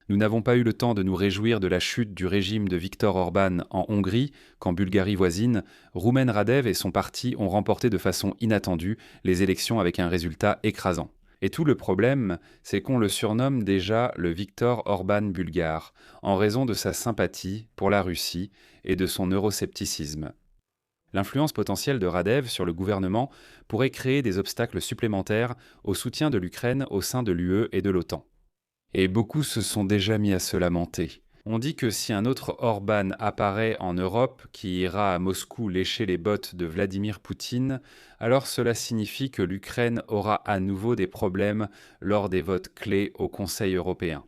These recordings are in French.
Nous n'avons pas eu le temps de nous réjouir de la chute du régime de Viktor Orban en Hongrie, qu'en Bulgarie voisine, Roumen Radev et son parti ont remporté de façon inattendue les élections avec un résultat écrasant. Et tout le problème, c'est qu'on le surnomme déjà le Viktor Orban bulgare, en raison de sa sympathie pour la Russie et de son euroscepticisme. L'influence potentielle de Radev sur le gouvernement pourrait créer des obstacles supplémentaires au soutien de l'Ukraine au sein de l'UE et de l'OTAN. Et beaucoup se sont déjà mis à se lamenter. On dit que si un autre Orban apparaît en Europe qui ira à Moscou lécher les bottes de Vladimir Poutine, alors cela signifie que l'Ukraine aura à nouveau des problèmes lors des votes clés au Conseil européen.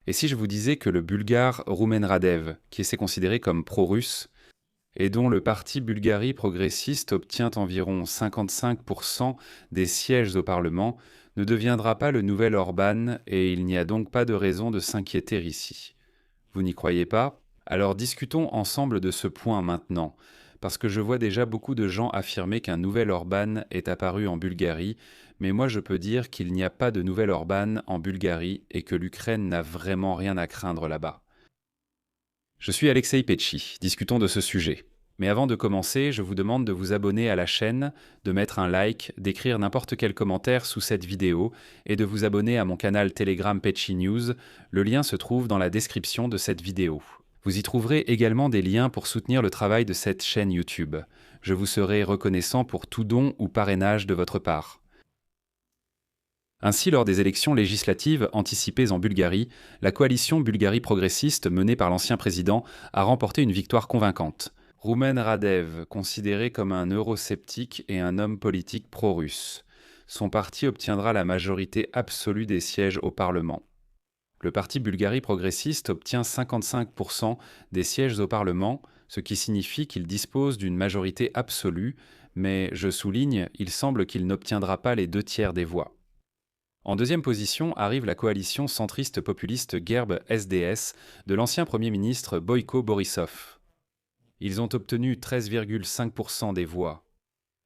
Et si je vous disais que le Bulgare Roumen Radev, qui est considéré comme pro-russe, et dont le parti Bulgarie progressiste obtient environ 55% des sièges au Parlement, ne deviendra pas le nouvel Orban et il n'y a donc pas de raison de s'inquiéter ici. Vous n'y croyez pas? Alors discutons ensemble de ce point maintenant, parce que je vois déjà beaucoup de gens affirmer qu'un nouvel Orban est apparu en Bulgarie, mais moi je peux dire qu'il n'y a pas de nouvel Orban en Bulgarie et que l'Ukraine n'a vraiment rien à craindre là-bas. Je suis Alexei Petchi, discutons de ce sujet. Mais avant de commencer, je vous demande de vous abonner à la chaîne, de mettre un like, d'écrire n'importe quel commentaire sous cette vidéo et de vous abonner à mon canal Telegram Petchi News. Le lien se trouve dans la description de cette vidéo. Vous y trouverez également des liens pour soutenir le travail de cette chaîne YouTube. Je vous serai reconnaissant pour tout don ou parrainage de votre part. Ainsi, lors des élections législatives anticipées en Bulgarie, la coalition Bulgarie progressiste menée par l'ancien président a remporté une victoire convaincante. Roumen Radev, considéré comme un eurosceptique et un homme politique pro-russe. Son parti obtiendra la majorité absolue des sièges au Parlement. Le parti Bulgarie progressiste obtient 55% des sièges au Parlement, ce qui signifie qu'il dispose d'une majorité absolue, mais, je souligne, il semble qu'il n'obtiendra pas les 2/3 des voix. En deuxième position arrive la coalition centriste populiste Gerb SDS de l'ancien Premier ministre Boyko Borisov. Ils ont obtenu 13,5% des voix.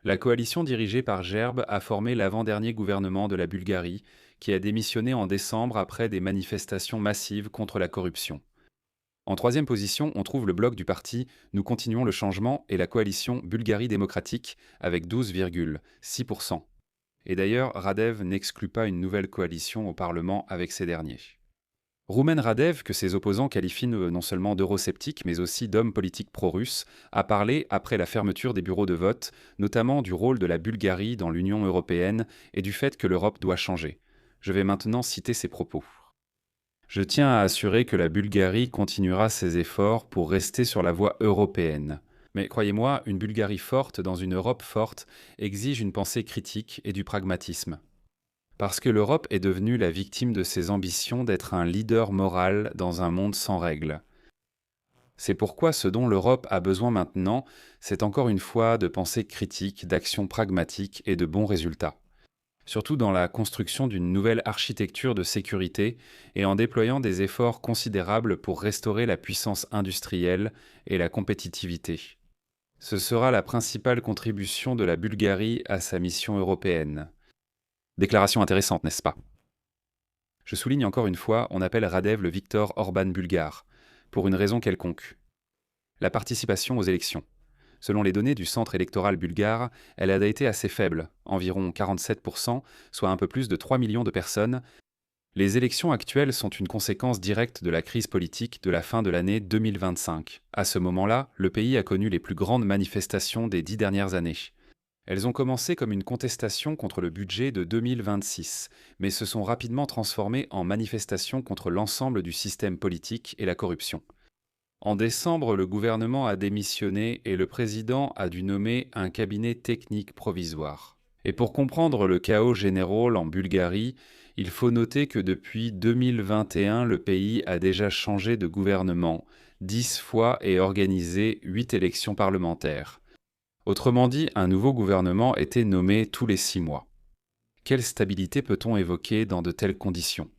La coalition dirigée par Gerb a formé l'avant-dernier gouvernement de la Bulgarie, qui a démissionné en décembre après des manifestations massives contre la corruption. En troisième position, on trouve le bloc du parti Nous continuons le changement et la coalition Bulgarie démocratique avec 12,6%. Et d'ailleurs, Radev n'exclut pas une nouvelle coalition au Parlement avec ces derniers. Roumen Radev, que ses opposants qualifient non seulement d'eurosceptique, mais aussi d'homme politique pro-russe, a parlé après la fermeture des bureaux de vote, notamment du rôle de la Bulgarie dans l'Union européenne et du fait que l'Europe doit changer. Je vais maintenant citer ses propos. Je tiens à assurer que la Bulgarie continuera ses efforts pour rester sur la voie européenne. Mais croyez-moi, une Bulgarie forte dans une Europe forte exige une pensée critique et du pragmatisme. Parce que l'Europe est devenue la victime de ses ambitions d'être un leader moral dans un monde sans règles. C'est pourquoi ce dont l'Europe a besoin maintenant, c'est encore une fois de pensée critique, d'actions pragmatiques et de bons résultats. Surtout dans la construction d'une nouvelle architecture de sécurité et en déployant des efforts considérables pour restaurer la puissance industrielle et la compétitivité. Ce sera la principale contribution de la Bulgarie à sa mission européenne. Déclaration intéressante, n'est-ce pas? Je souligne encore une fois, on appelle Radev le Viktor Orban bulgare, pour une raison quelconque. La participation aux élections. Selon les données du centre électoral bulgare, elle a été assez faible, environ 47%, soit un peu plus de 3 millions de personnes. Les élections actuelles sont une conséquence directe de la crise politique de la fin de l'année 2025. À ce moment-là, le pays a connu les plus grandes manifestations des 10 dernières années. Elles ont commencé comme une contestation contre le budget de 2026, mais se sont rapidement transformées en manifestations contre l'ensemble du système politique et la corruption. En décembre, le gouvernement a démissionné et le président a dû nommer un cabinet technique provisoire. Et pour comprendre le chaos général en Bulgarie, il faut noter que depuis 2021, le pays a déjà changé de gouvernement 10 fois et organisé 8 élections parlementaires. Autrement dit, un nouveau gouvernement était nommé tous les 6 mois. Quelle stabilité peut-on évoquer dans de telles conditions ?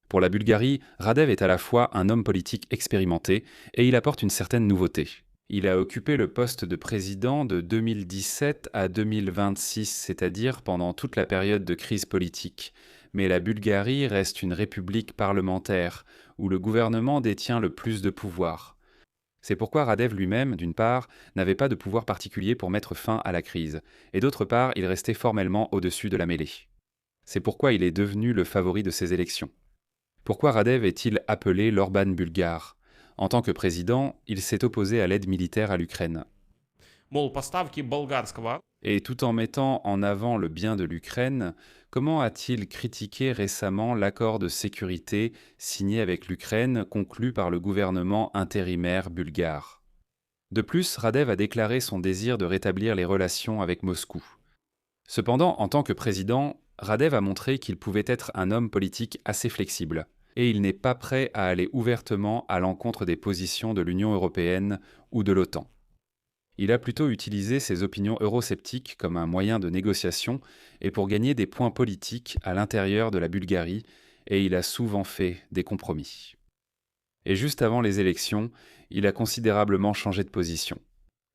Pour la Bulgarie, Radev est à la fois un homme politique expérimenté et il apporte une certaine nouveauté. Il a occupé le poste de président de 2017 à 2026, c'est-à-dire pendant toute la période de crise politique. Mais la Bulgarie reste une république parlementaire, où le gouvernement détient le plus de pouvoir. C'est pourquoi Radev lui-même, d'une part, n'avait pas de pouvoir particulier pour mettre fin à la crise, et d'autre part, il restait formellement au-dessus de la mêlée. C'est pourquoi il est devenu le favori de ces élections. Pourquoi Radev est-il appelé l'Orban bulgare? En tant que président, il s'est opposé à l'aide militaire à l'Ukraine. Мол, поставки болгарского. Et tout en mettant en avant le bien de l'Ukraine, comment a-t-il critiqué récemment l'accord de sécurité signé avec l'Ukraine conclu par le gouvernement intérimaire bulgare? De plus, Radev a déclaré son désir de rétablir les relations avec Moscou. Cependant, en tant que président, Radev a montré qu'il pouvait être un homme politique assez flexible, et il n'est pas prêt à aller ouvertement à l'encontre des positions de l'Union européenne ou de l'OTAN. Il a plutôt utilisé ses opinions eurosceptiques comme un moyen de négociation et pour gagner des points politiques à l'intérieur de la Bulgarie, et il a souvent fait des compromis. Et juste avant les élections, il a considérablement changé de position.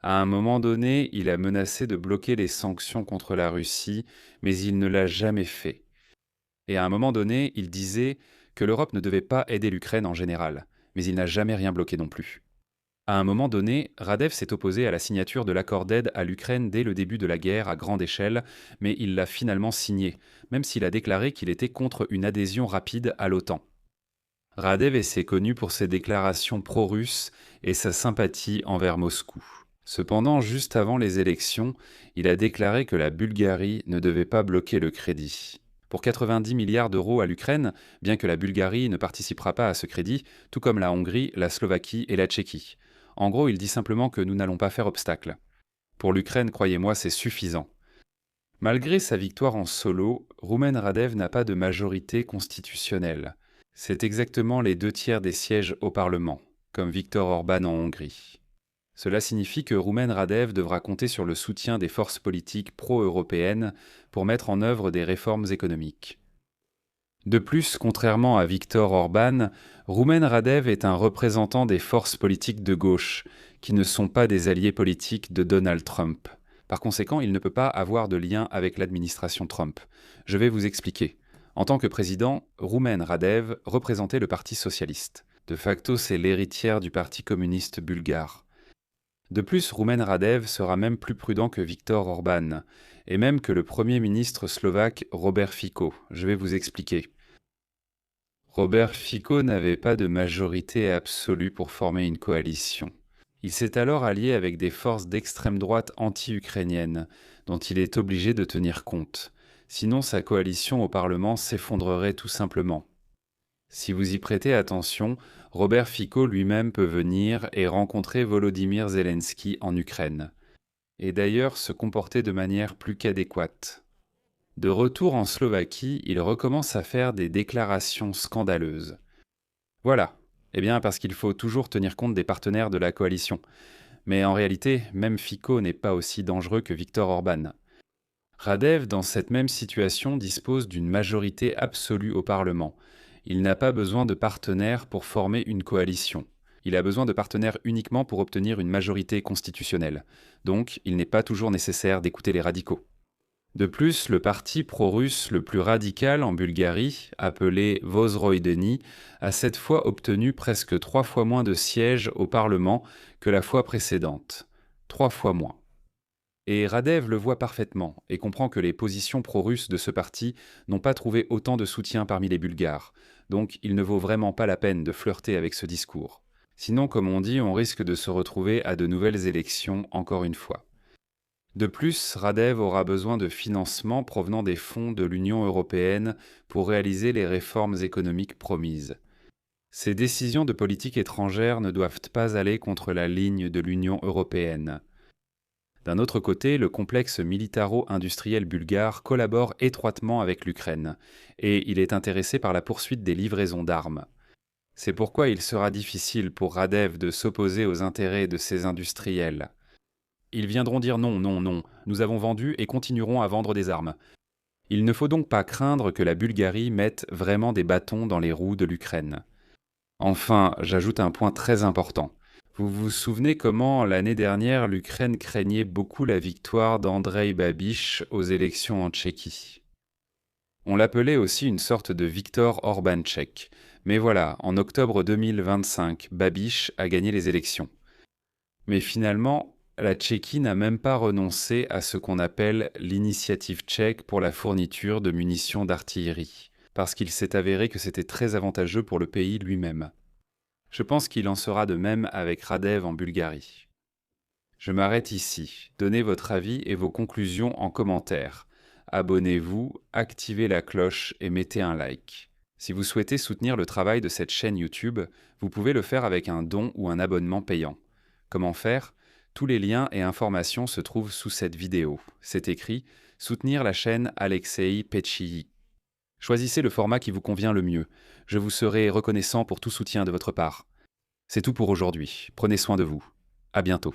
À un moment donné, il a menacé de bloquer les sanctions contre la Russie, mais il ne l'a jamais fait. Et à un moment donné, il disait que l'Europe ne devait pas aider l'Ukraine en général, mais il n'a jamais rien bloqué non plus. À un moment donné, Radev s'est opposé à la signature de l'accord d'aide à l'Ukraine dès le début de la guerre à grande échelle, mais il l'a finalement signé, même s'il a déclaré qu'il était contre une adhésion rapide à l'OTAN. Radev est connu pour ses déclarations pro-russes et sa sympathie envers Moscou. Cependant, juste avant les élections, il a déclaré que la Bulgarie ne devait pas bloquer le crédit. Pour 90 milliards d'euros à l'Ukraine, bien que la Bulgarie ne participera pas à ce crédit, tout comme la Hongrie, la Slovaquie et la Tchéquie. En gros, il dit simplement que nous n'allons pas faire obstacle. Pour l'Ukraine, croyez-moi, c'est suffisant. Malgré sa victoire en solo, Roumen Radev n'a pas de majorité constitutionnelle. C'est exactement les 2/3 des sièges au Parlement, comme Viktor Orban en Hongrie. Cela signifie que Roumen Radev devra compter sur le soutien des forces politiques pro-européennes pour mettre en œuvre des réformes économiques. De plus, contrairement à Viktor Orban, Roumen Radev est un représentant des forces politiques de gauche, qui ne sont pas des alliés politiques de Donald Trump. Par conséquent, il ne peut pas avoir de lien avec l'administration Trump. Je vais vous expliquer. En tant que président, Roumen Radev représentait le Parti socialiste. De facto, c'est l'héritière du Parti communiste bulgare. De plus, Roumen Radev sera même plus prudent que Viktor Orban, et même que le Premier ministre slovaque Robert Fico. Je vais vous expliquer. Robert Fico n'avait pas de majorité absolue pour former une coalition. Il s'est alors allié avec des forces d'extrême droite anti-ukrainiennes, dont il est obligé de tenir compte. Sinon, sa coalition au Parlement s'effondrerait tout simplement. Si vous y prêtez attention, Robert Fico lui-même peut venir et rencontrer Volodymyr Zelensky en Ukraine, et d'ailleurs se comporter de manière plus qu'adéquate. De retour en Slovaquie, il recommence à faire des déclarations scandaleuses. Voilà, eh bien parce qu'il faut toujours tenir compte des partenaires de la coalition. Mais en réalité, même Fico n'est pas aussi dangereux que Viktor Orban. Radev, dans cette même situation, dispose d'une majorité absolue au Parlement. Il n'a pas besoin de partenaires pour former une coalition. Il a besoin de partenaires uniquement pour obtenir une majorité constitutionnelle. Donc, il n'est pas toujours nécessaire d'écouter les radicaux. De plus, le parti pro-russe le plus radical en Bulgarie, appelé Vozroïdeni, a cette fois obtenu presque 3 fois moins de sièges au Parlement que la fois précédente. 3 fois moins. Et Radev le voit parfaitement et comprend que les positions pro-russes de ce parti n'ont pas trouvé autant de soutien parmi les Bulgares. Donc il ne vaut vraiment pas la peine de flirter avec ce discours. Sinon, comme on dit, on risque de se retrouver à de nouvelles élections encore une fois. De plus, Radev aura besoin de financement provenant des fonds de l'Union européenne pour réaliser les réformes économiques promises. Ces décisions de politique étrangère ne doivent pas aller contre la ligne de l'Union européenne. D'un autre côté, le complexe militaro-industriel bulgare collabore étroitement avec l'Ukraine, et il est intéressé par la poursuite des livraisons d'armes. C'est pourquoi il sera difficile pour Radev de s'opposer aux intérêts de ces industriels. Ils viendront dire non, non, non, nous avons vendu et continuerons à vendre des armes. Il ne faut donc pas craindre que la Bulgarie mette vraiment des bâtons dans les roues de l'Ukraine. Enfin, j'ajoute un point très important. Vous vous souvenez comment, l'année dernière, l'Ukraine craignait beaucoup la victoire d'Andrej Babiš aux élections en Tchéquie. On l'appelait aussi une sorte de Viktor Orban tchèque. Mais voilà, en octobre 2025, Babiš a gagné les élections. Mais finalement, la Tchéquie n'a même pas renoncé à ce qu'on appelle l'initiative tchèque pour la fourniture de munitions d'artillerie, parce qu'il s'est avéré que c'était très avantageux pour le pays lui-même. Je pense qu'il en sera de même avec Radev en Bulgarie. Je m'arrête ici. Donnez votre avis et vos conclusions en commentaire. Abonnez-vous, activez la cloche et mettez un like. Si vous souhaitez soutenir le travail de cette chaîne YouTube, vous pouvez le faire avec un don ou un abonnement payant. Comment faire ? Tous les liens et informations se trouvent sous cette vidéo. C'est écrit « Soutenir la chaîne Alexei Petchii ». Choisissez le format qui vous convient le mieux. Je vous serai reconnaissant pour tout soutien de votre part. C'est tout pour aujourd'hui. Prenez soin de vous. À bientôt.